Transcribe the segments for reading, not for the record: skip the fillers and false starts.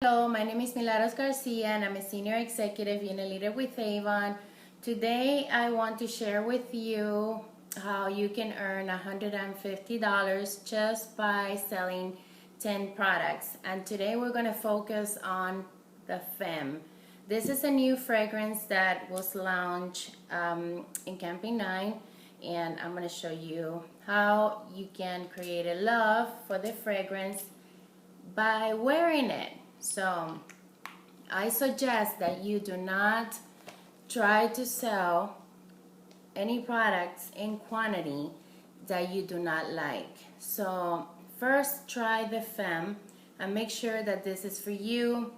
Hello, my name is Milagros Garcia and I'm a Senior Executive Unit Leader with Avon. Today I want to share with you how you can earn $150 just by selling 10 products. And today we're going to focus on the Femme. This is a new fragrance that was launched in Campaign 9, and I'm going to show you how you can create a love for the fragrance by wearing it. So I suggest that you do not try to sell any products in quantity that you do not like. So first try the Femme and make sure that this is for you,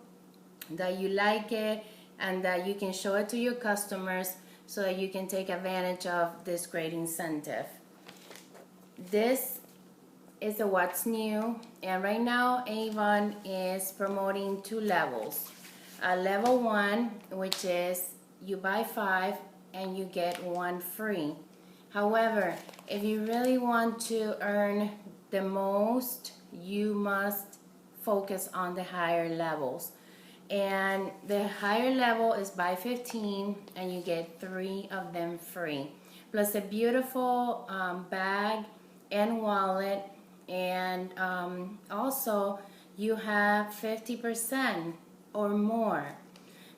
that you like it, and that you can show it to your customers so that you can take advantage of this great incentive. This is a what's new, and right now Avon is promoting two levels. Level 1, which is you buy 5 and you get 1 free. However, if you really want to earn the most, you must focus on the higher levels. And the higher level is buy 15 and you get 3 of them free, plus a beautiful bag and wallet. And also you have 50% or more.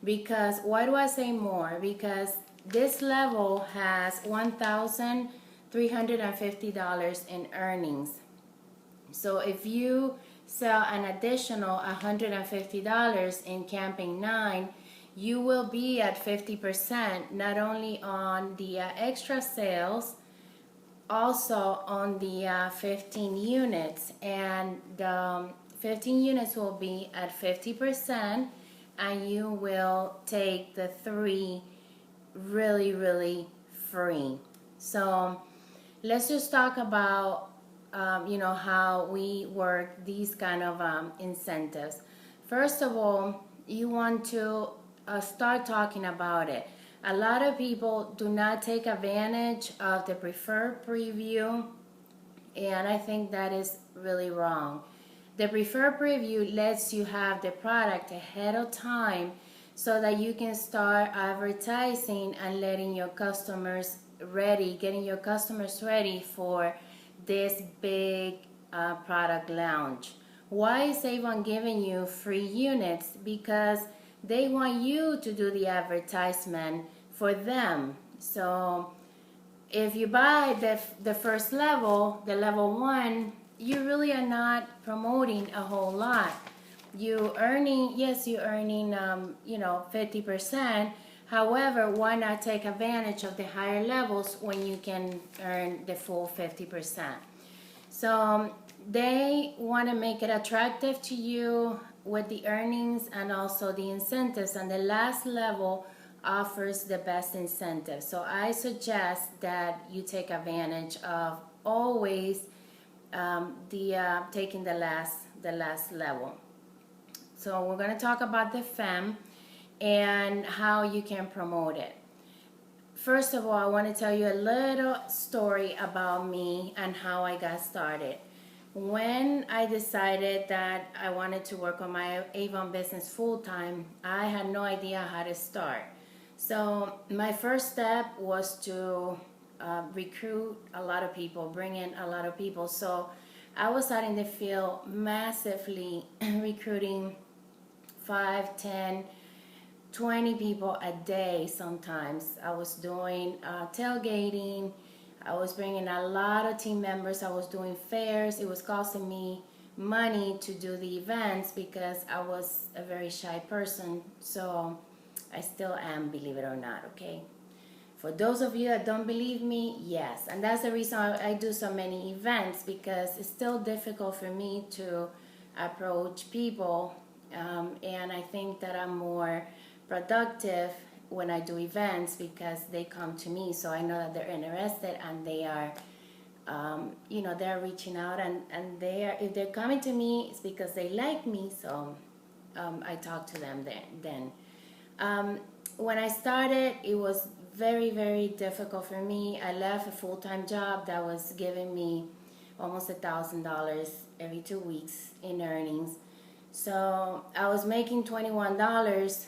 Because why do I say more? Because this level has $1,350 in earnings. So if you sell an additional $150 in Campaign 9, you will be at 50%, not only on the extra sales, also on the 15 units, and the 15 units will be at 50%, and you will take the 3 really free. So let's just talk about how we work these kind of incentives. First of all, you want to start talking about it. A lot of people do not take advantage of the preferred preview, and I think that is really wrong. The preferred preview lets you have the product ahead of time so that you can start advertising and getting your customers ready for this big product launch. Why is Avon giving you free units? Because they want you to do the advertisement for them. So if you buy the first level, the level 1, you really are not promoting a whole lot. You're earning 50%. However, why not take advantage of the higher levels when you can earn the full 50%? So they want to make it attractive to you with the earnings and also the incentives, and the last level offers the best incentive. So I suggest that you take advantage of always taking the last level. So we're going to talk about the Femme and how you can promote it. First of all, I want to tell you a little story about me and how I got started. When I decided that I wanted to work on my Avon business full-time, I had no idea how to start. So my first step was to recruit a lot of people, bring in a lot of people. So I was out in the field massively recruiting 5, 10, 20 people a day sometimes. I was doing tailgating. I was bringing a lot of team members. I was doing fairs. It was costing me money to do the events because I was a very shy person. So I still am, believe it or not, okay? For those of you that don't believe me, yes. And that's the reason I do so many events, because it's still difficult for me to approach people. And I think that I'm more productive when I do events because they come to me, so I know that they're interested and they are they're reaching out, and if they're coming to me, it's because they like me. So I talk to them then. When I started, it was very difficult for me. I left a full-time job that was giving me almost $1,000 every 2 weeks in earnings So I was making $21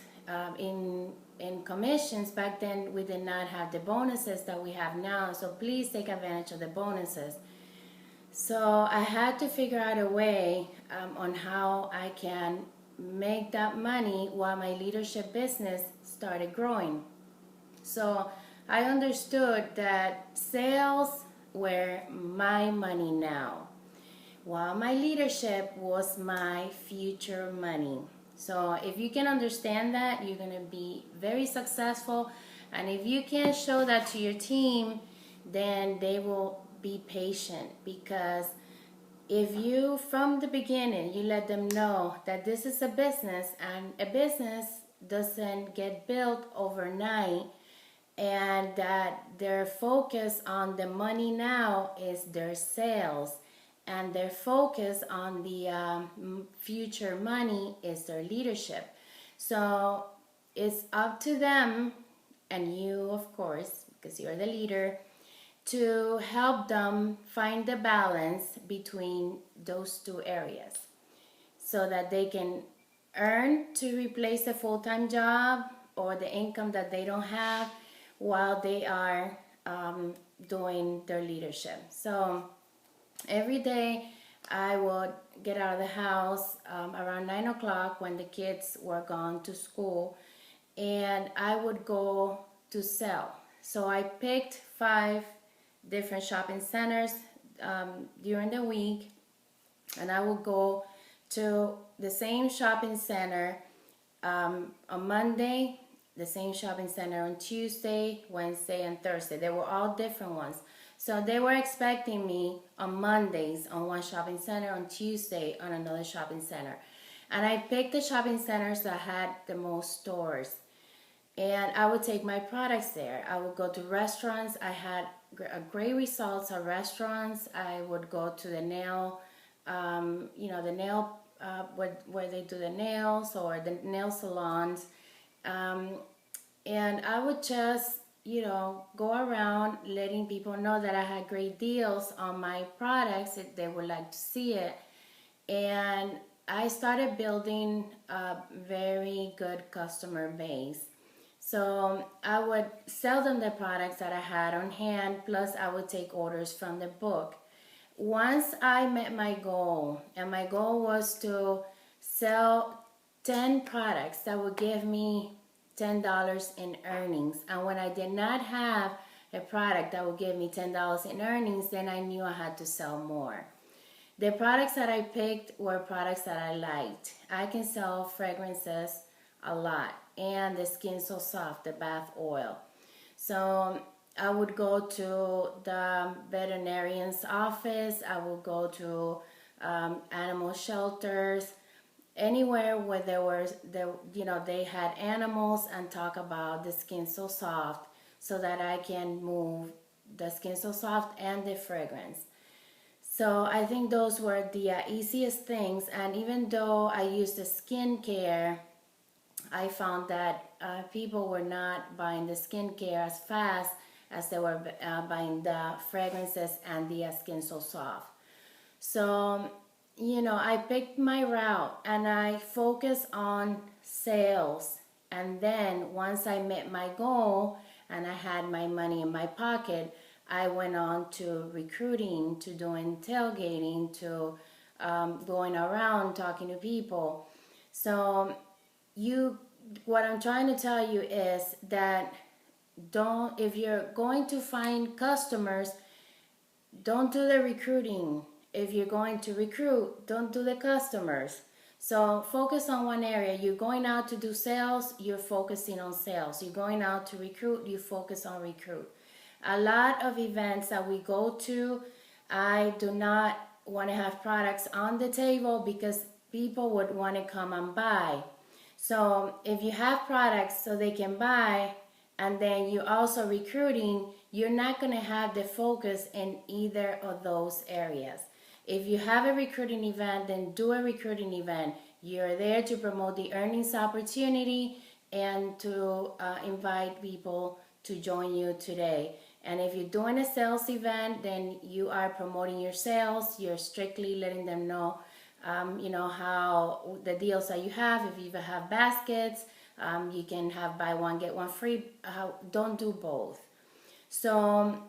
in commissions. Back then we did not have the bonuses that we have now, so please take advantage of the bonuses. So I had to figure out a way on how I can make that money while my leadership business started growing. So I understood that sales were my money now, while my leadership was my future money. So if you can understand that, you're going to be very successful. And if you can show that to your team, then they will be patient, because if you from the beginning you let them know that this is a business, and a business doesn't get built overnight, and that their focus on the money now is their sales, and their focus on the future money is their leadership. So it's up to them, and you of course, because you're the leader, to help them find the balance between those two areas, so that they can earn to replace a full-time job or the income that they don't have while they are doing their leadership. So every day I would get out of the house around 9 o'clock when the kids were gone to school, and I would go to sell. So I picked 5 different shopping centers during the week, and I would go to the same shopping center on Monday, the same shopping center on Tuesday, Wednesday, and Thursday. They were all different ones. So they were expecting me on Mondays on one shopping center, on Tuesday on another shopping center. And I picked the shopping centers that had the most stores. And I would take my products there. I would go to restaurants. I had great results at restaurants. I would go to the nail, the nail, where they do the nails, or the nail salons. And I would just, go around letting people know that I had great deals on my products if they would like to see it. And I started building a very good customer base. So I would sell them the products that I had on hand, plus I would take orders from the book. Once I met my goal, and my goal was to sell 10 products that would give me $10 in earnings. And when I did not have a product that would give me $10 in earnings, then I knew I had to sell more. The products that I picked were products that I liked. I can sell fragrances a lot, and the Skin So Soft, the bath oil. So I would go to the veterinarian's office. I would go to animal shelters, anywhere where they had animals, and talk about the Skin So Soft, so that I can move the Skin So Soft and the fragrance. So I think those were the easiest things. And even though I used the skincare, I found that people were not buying the skincare as fast as they were buying the fragrances and the Skin So Soft. So, I picked my route, and I focused on sales. And then once I met my goal and I had my money in my pocket, I went on to recruiting, to doing tailgating, to going around talking to people. So what I'm trying to tell you is that if you're going to find customers, don't do the recruiting. If you're going to recruit, don't do the customers. So focus on one area. You're going out to do sales, you're focusing on sales. You're going out to recruit, you focus on recruit. A lot of events that we go to, I do not want to have products on the table, because people would want to come and buy. So if you have products so they can buy, and then you're also recruiting, you're not going to have the focus in either of those areas. If you have a recruiting event, then do a recruiting event. You're there to promote the earnings opportunity and to invite people to join you today. And if you're doing a sales event, then you are promoting your sales. You're strictly letting them know you know, how the deals that you have. If you even have baskets, you can have buy one get one free. Don't do both. So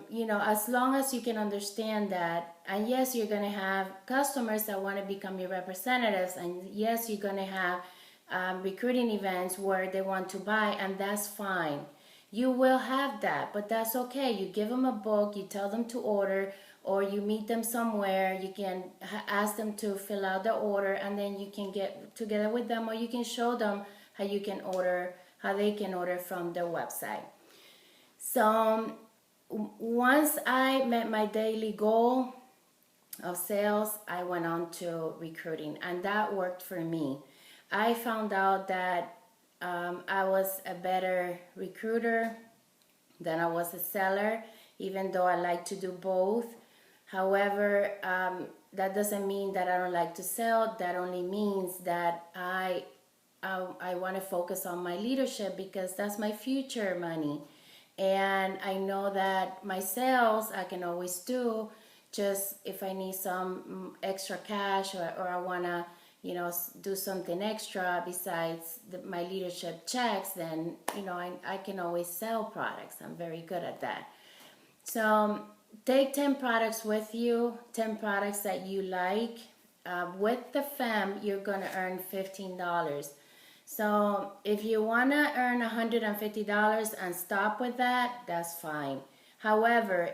you know, as long as you can understand that, and yes, you're going to have customers that want to become your representatives, and yes, you're going to have recruiting events where they want to buy, and that's fine. You will have that, but that's okay. You give them a book, you tell them to order, or you meet them somewhere. You can ask them to fill out the order, and then you can get together with them, or you can show them how you can order, how they can order from their website. So once I met my daily goal of sales, I went on to recruiting, and that worked for me. I found out that I was a better recruiter than I was a seller, even though I like to do both. However, that doesn't mean that I don't like to sell. That only means that I want to focus on my leadership, because that's my future money. And I know that my sales I can always do, just if I need some extra cash, or I want to, you know, do something extra besides my leadership checks, then, you know, I can always sell products. I'm very good at that. So take 10 products with you, 10 products that you like. With the FEM, you're going to earn $15. So if you want to earn $150 and stop with that, that's fine. However,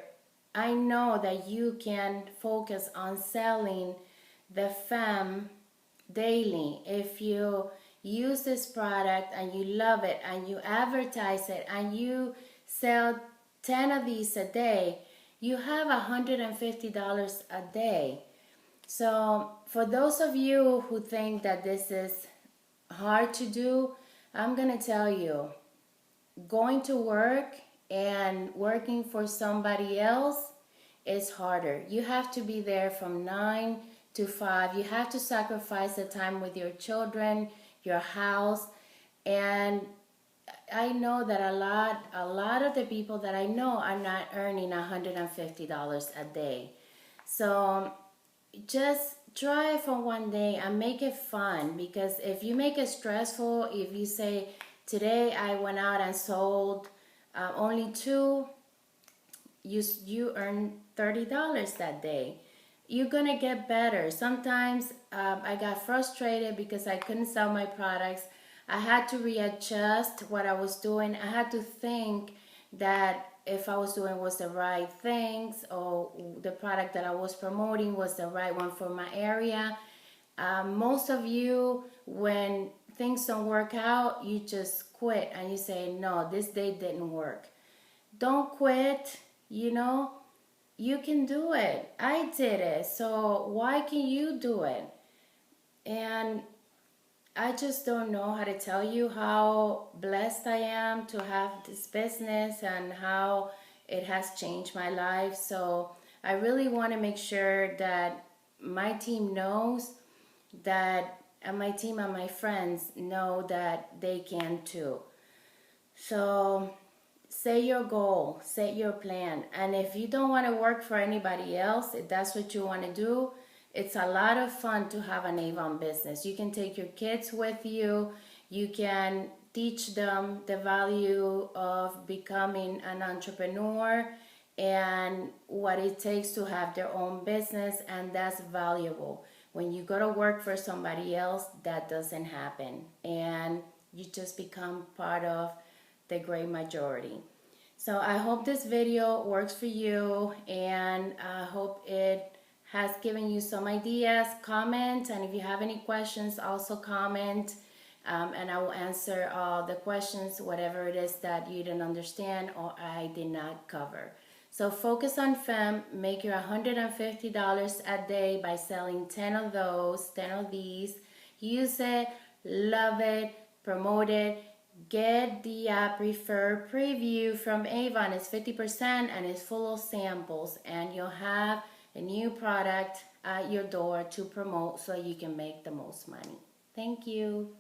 I know that you can focus on selling the FEM daily. If you use this product and you love it and you advertise it and you sell 10 of these a day, you have $150 a day. So for those of you who think that this is hard to do, I'm gonna tell you, going to work and working for somebody else is harder. You have to be there from 9 to 5. You have to sacrifice the time with your children, your house. And I know that a lot of the people that I know are not earning $150 a day. So just try it for one day and make it fun, because if you make it stressful, if you say, today I went out and sold only 2, you earn $30 that day. You're gonna get better. Sometimes I got frustrated because I couldn't sell my products. I had to readjust what I was doing. I had to think that if I was doing was the right things, or the product that I was promoting was the right one for my area. Most of you, when things don't work out, you just quit and you say, no, this day didn't work. Don't quit, you know. You can do it. I did it, so why can you do it? And I just don't know how to tell you how blessed I am to have this business and how it has changed my life. So I really want to make sure that my team knows that, and my team and my friends know that they can too. So set your goal, set your plan. And if you don't want to work for anybody else, if that's what you want to do, it's a lot of fun to have an Avon business. You can take your kids with you. You can teach them the value of becoming an entrepreneur and what it takes to have their own business, and that's valuable. When you go to work for somebody else, that doesn't happen, and you just become part of the great majority. So I hope this video works for you, and I hope it has given you some ideas. Comment, and if you have any questions, also comment, and I will answer all the questions, whatever it is that you didn't understand or I did not cover. So focus on FEM, make your $150 a day by selling 10 of those, 10 of these. Use it, love it, promote it. Get the Preferred Preview from Avon. It's 50% and it's full of samples, and you'll have a new product at your door to promote so you can make the most money. Thank you.